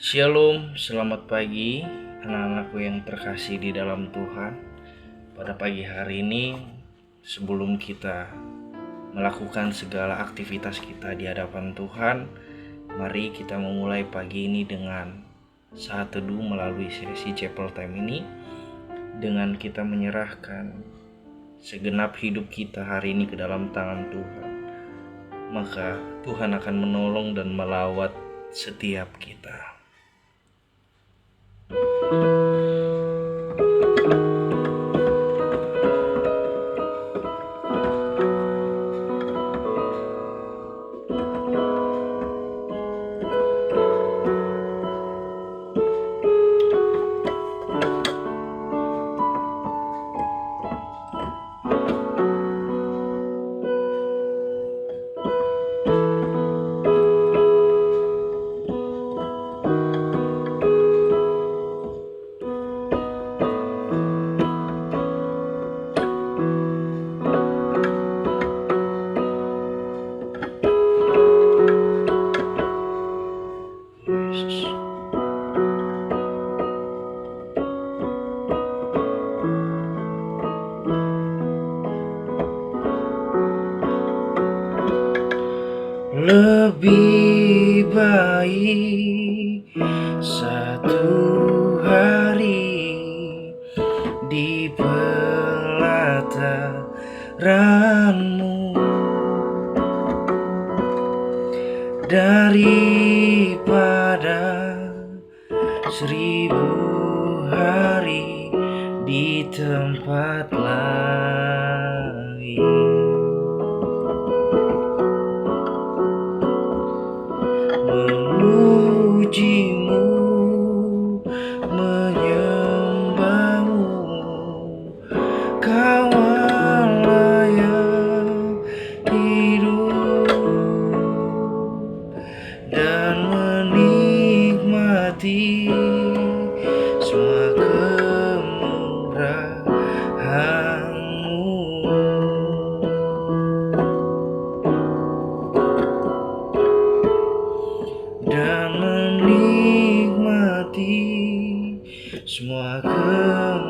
Shalom, selamat pagi anak-anakku yang terkasih di dalam Tuhan. Pada pagi hari ini, sebelum kita melakukan segala aktivitas kita di hadapan Tuhan, mari kita memulai pagi ini dengan saat teduh melalui sesi Chapel Time ini, dengan kita menyerahkan segenap hidup kita hari ini ke dalam tangan Tuhan. Maka Tuhan akan menolong dan melawat setiap kita. Lebih baik satu hari di pelataran-Mu daripada 1000 hari di tempat lain. Memuji-Mu, menyembah-Mu, Kaulah yang hidup, dan menikmati semua kemurahan-Mu. Dan menikmati semua kemurahan-Mu.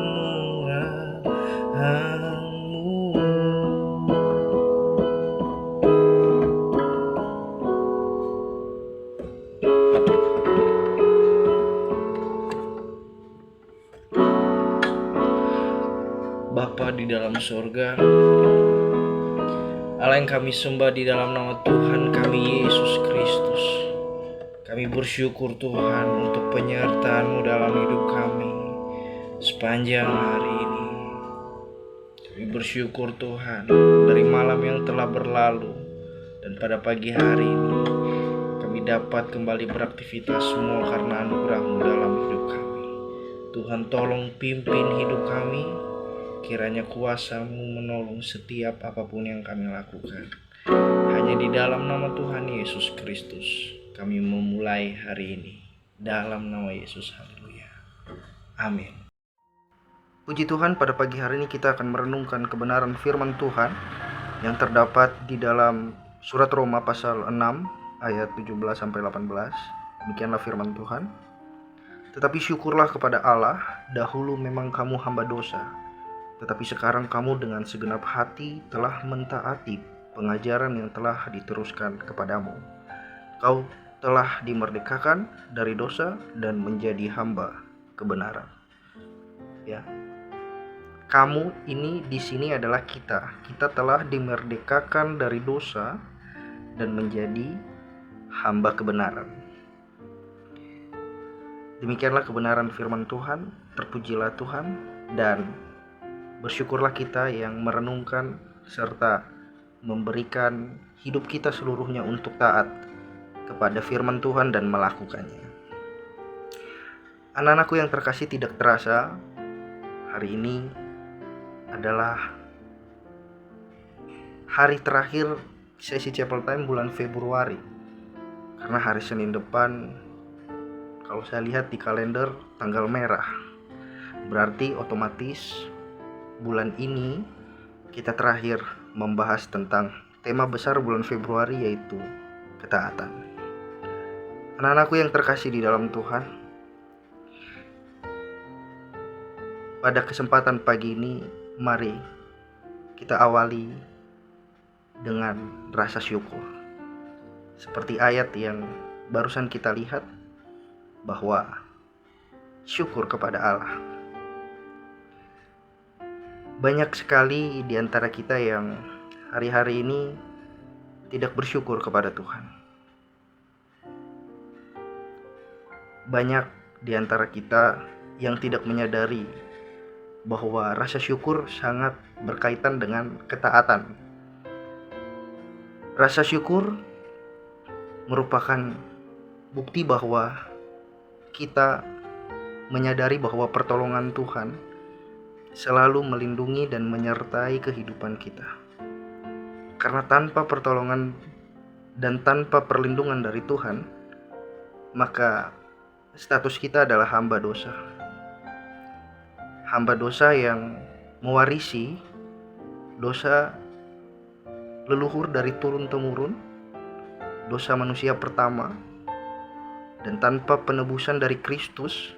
Bapa di dalam surga, Allah yang kami sembah di dalam nama Tuhan kami Yesus Kristus, kami bersyukur Tuhan untuk penyertaan-Mu dalam hidup kami sepanjang hari ini. Kami bersyukur Tuhan dari malam yang telah berlalu, dan pada pagi hari ini kami dapat kembali beraktivitas semua karena anugerah-Mu dalam hidup kami. Tuhan tolong pimpin hidup kami, kiranya kuasa-Mu menolong setiap apapun yang kami lakukan. Hanya di dalam nama Tuhan Yesus Kristus kami memulai hari ini. Dalam nama Yesus, haleluya. Amin. Puji Tuhan, pada pagi hari ini kita akan merenungkan kebenaran firman Tuhan yang terdapat di dalam surat Roma pasal 6 ayat 17-18. Demikianlah firman Tuhan. Tetapi syukurlah kepada Allah, dahulu memang kamu hamba dosa, tetapi sekarang kamu dengan segenap hati telah mentaati pengajaran yang telah diteruskan kepadamu. Kau telah dimerdekakan dari dosa dan menjadi hamba kebenaran. Ya. Kamu ini di sini adalah kita. Kita telah dimerdekakan dari dosa dan menjadi hamba kebenaran. Demikianlah kebenaran firman Tuhan. Terpujilah Tuhan, dan bersyukurlah kita yang merenungkan serta memberikan hidup kita seluruhnya untuk taat kepada firman Tuhan dan melakukannya. Anak-anakku yang terkasih, tidak terasa hari ini adalah hari terakhir sesi Chapel Time bulan Februari. Karena hari Senin depan, kalau saya lihat di kalender, tanggal merah. Berarti otomatis bulan ini kita terakhir membahas tentang tema besar bulan Februari, yaitu ketaatan. Anak-anakku yang terkasih di dalam Tuhan, pada kesempatan pagi ini, mari kita awali dengan rasa syukur. Seperti ayat yang barusan kita lihat, bahwa syukur kepada Allah. Banyak sekali di antara kita yang hari-hari ini tidak bersyukur kepada Tuhan. Banyak di antara kita yang tidak menyadari bahwa rasa syukur sangat berkaitan dengan ketaatan. Rasa syukur merupakan bukti bahwa kita menyadari bahwa pertolongan Tuhan selalu melindungi dan menyertai kehidupan kita. Karena tanpa pertolongan dan tanpa perlindungan dari Tuhan, maka status kita adalah hamba dosa. Hamba dosa yang mewarisi dosa leluhur dari turun-temurun, dosa manusia pertama, dan tanpa penebusan dari Kristus,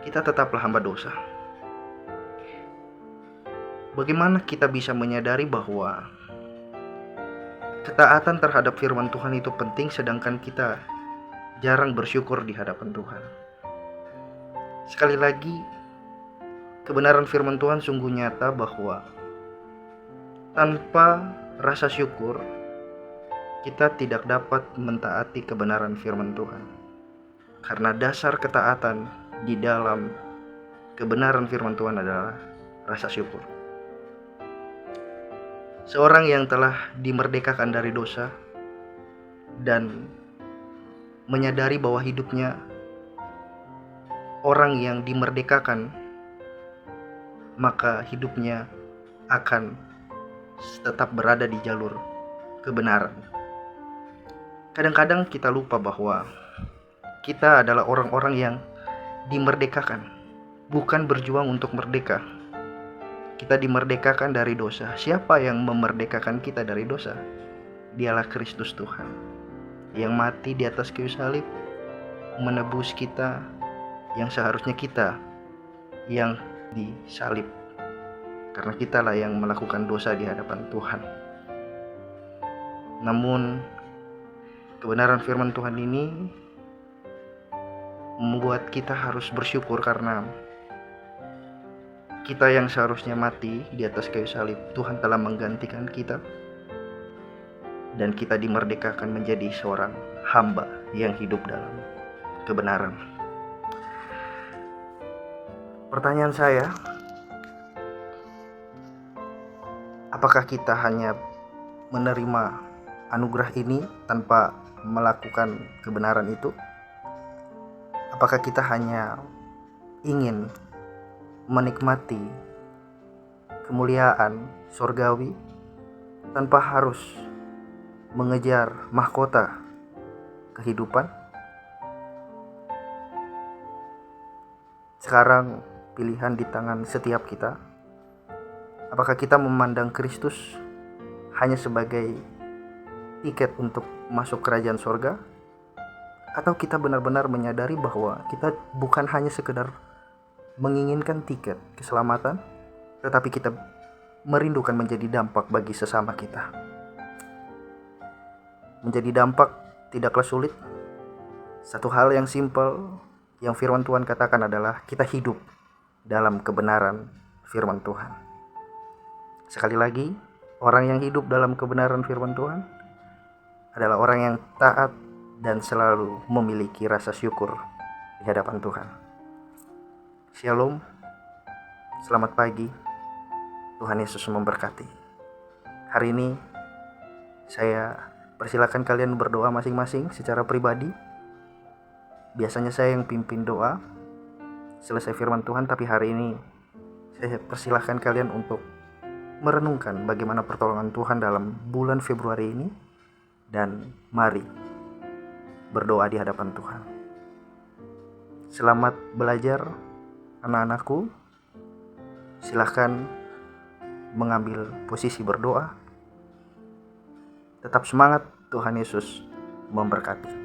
kita tetaplah hamba dosa. Bagaimana kita bisa menyadari bahwa ketaatan terhadap firman Tuhan itu penting, sedangkan kita jarang bersyukur di hadapan Tuhan? Sekali lagi, kebenaran firman Tuhan sungguh nyata bahwa tanpa rasa syukur, kita tidak dapat mentaati kebenaran firman Tuhan. Karena dasar ketaatan di dalam kebenaran firman Tuhan adalah rasa syukur. Seorang yang telah dimerdekakan dari dosa dan menyadari bahwa hidupnya orang yang dimerdekakan, maka hidupnya akan tetap berada di jalur kebenaran. Kadang-kadang kita lupa bahwa kita adalah orang-orang yang dimerdekakan, bukan berjuang untuk merdeka. Kita dimerdekakan dari dosa. Siapa yang memerdekakan kita dari dosa? Dialah Kristus Tuhan, yang mati di atas kayu salib, menebus kita yang seharusnya kita yang disalib. Karena kitalah yang melakukan dosa di hadapan Tuhan. Namun kebenaran firman Tuhan ini membuat kita harus bersyukur, karena kita yang seharusnya mati di atas kayu salib, Tuhan telah menggantikan kita, dan kita dimerdekakan menjadi seorang hamba yang hidup dalam kebenaran. Pertanyaan saya, apakah kita hanya menerima anugerah ini tanpa melakukan kebenaran itu? Apakah kita hanya ingin menikmati kemuliaan surgawi tanpa harus mengejar mahkota kehidupan? Sekarang pilihan di tangan setiap kita. Apakah kita memandang Kristus hanya sebagai tiket untuk masuk kerajaan surga? Atau kita benar-benar menyadari bahwa kita bukan hanya sekedar menginginkan tiket keselamatan, tetapi kita merindukan menjadi dampak bagi sesama kita. Menjadi dampak tidaklah sulit. Satu hal yang simpel yang firman Tuhan katakan adalah kita hidup dalam kebenaran firman Tuhan. Sekali lagi, orang yang hidup dalam kebenaran firman Tuhan adalah orang yang taat dan selalu memiliki rasa syukur di hadapan Tuhan. Shalom, selamat pagi, Tuhan Yesus memberkati. Hari ini saya persilakan kalian berdoa masing-masing secara pribadi. Biasanya saya yang pimpin doa selesai firman Tuhan, tapi hari ini saya persilahkan kalian untuk merenungkan bagaimana pertolongan Tuhan dalam bulan Februari ini, dan mari berdoa di hadapan Tuhan. Selamat belajar anak-anakku. Silahkan mengambil posisi berdoa. Tetap semangat, Tuhan Yesus memberkati.